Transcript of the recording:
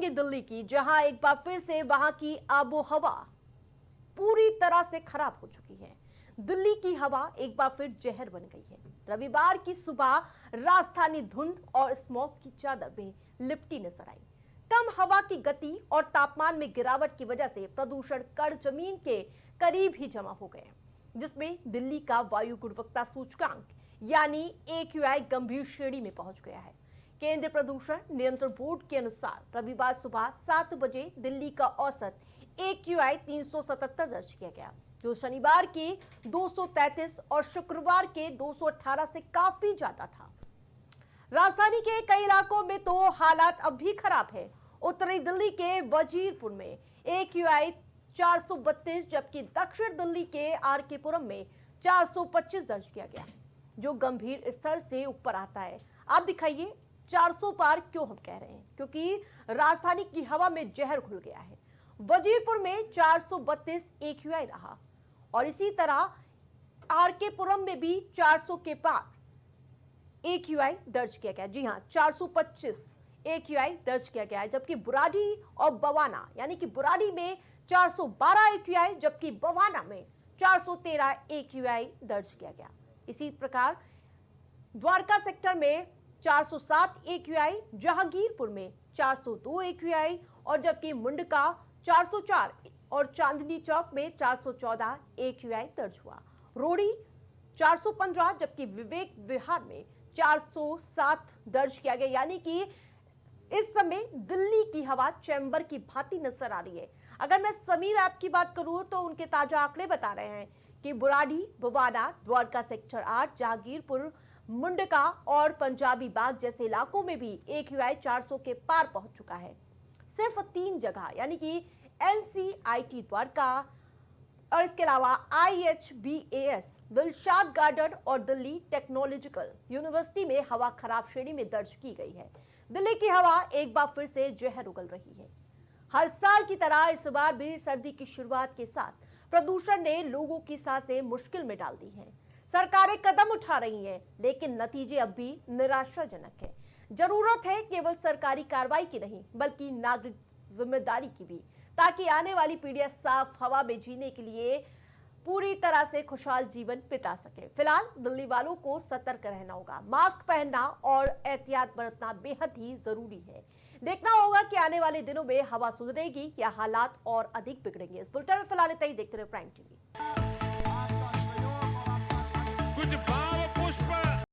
करेंगे दिल्ली की, जहां एक बार फिर से वहां की आबो हवा पूरी तरह से खराब हो चुकी है। दिल्ली की हवा एक बार फिर जहर बन गई है। रविवार की सुबह राजधानी धुंध और स्मॉग की चादर में लिपटी नजर आई। कम हवा की गति और तापमान में गिरावट की वजह से प्रदूषण कण जमीन के करीब ही जमा हो गए, जिसमें दिल्ली का वायु गुणवत्ता सूचकांक यानी AQI गंभीर श्रेणी में पहुंच गया है। केंद्रीय प्रदूषण नियंत्रण बोर्ड के अनुसार रविवार सुबह 7 बजे दिल्ली का औसत AQI 377 दर्ज किया गया, जो शनिवार के 233 और शुक्रवार के 218 से काफी ज्यादा था। राजधानी के कई इलाकों में तो हालात अब भी खराब है। उत्तरी दिल्ली के वजीरपुर में AQI 432, जबकि दक्षिण दिल्ली के RK पुरम में 425 दर्ज किया गया, जो गंभीर स्तर से ऊपर आता है। आप दिखाइए 400 पार क्यों हम कह रहे हैं, क्योंकि राजधानी की हवा में जहर घुल गया है। वजीरपुर में 432 AQI रहा और इसी तरह RK पुरम में भी 400 के पार AQI दर्ज किया गया। जी हां, 425 AQI दर्ज किया गया है, जबकि बुराड़ी और बवाना यानी कि बुराड़ी में 412 AQI, जबकि बवाना में 413 AQI दर्ज किया गया। इसी प्रकार द्वारका सेक्टर में 407 AQI, जहांगीरपुर में 402 AQI और जबकि मुंडका 404 और चांदनी चौक में 414 AQI दर्ज हुआ। रोड़ी 415, जबकि विवेक विहार में 407 दर्ज किया गया। यानी कि इस समय दिल्ली की हवा चैम्बर की भांति नजर आ रही है। अगर मैं समीर ऐप की बात करूं तो उनके ताजा आंकड़े बता रहे हैं कि बुराड़ी, बवाना, द्वारका सेक्टर 8, जहांगीरपुर, मुंडका और पंजाबी बाग जैसे इलाकों में भी AQI 400 के पार पहुंच चुका है। सिर्फ 3 जगह यानी कि NCIT द्वारका और इसके अलावा IHBAS, दिलशाद गार्डन और दिल्ली टेक्नोलॉजिकल यूनिवर्सिटी में हवा खराब श्रेणी में दर्ज की गई है। दिल्ली की हवा एक बार फिर से जहर उगल रही है। हर साल की तरह इस बार भी सर्दी की शुरुआत के साथ प्रदूषण ने लोगों की सांसें मुश्किल में डाल दी हैं। सरकारें कदम उठा रही हैं, लेकिन नतीजे अब भी निराशाजनक है। जरूरत है केवल सरकारी कार्रवाई की नहीं, बल्कि नागरिक जिम्मेदारी की भी, ताकि आने वाली पीढ़ियां साफ हवा में जीने के लिए पूरी तरह से खुशहाल जीवन बिता सके। फिलहाल दिल्ली वालों को सतर्क रहना होगा, मास्क पहनना और एहतियात बरतना बेहद ही जरूरी है। देखना होगा कि आने वाले दिनों में हवा सुधरेगी या हालात और अधिक बिगड़ेंगे। इस बुलेटिन में फिलहाल इतना ही। देखते रहे प्राइम टीवी। कुछ भाव पुष्प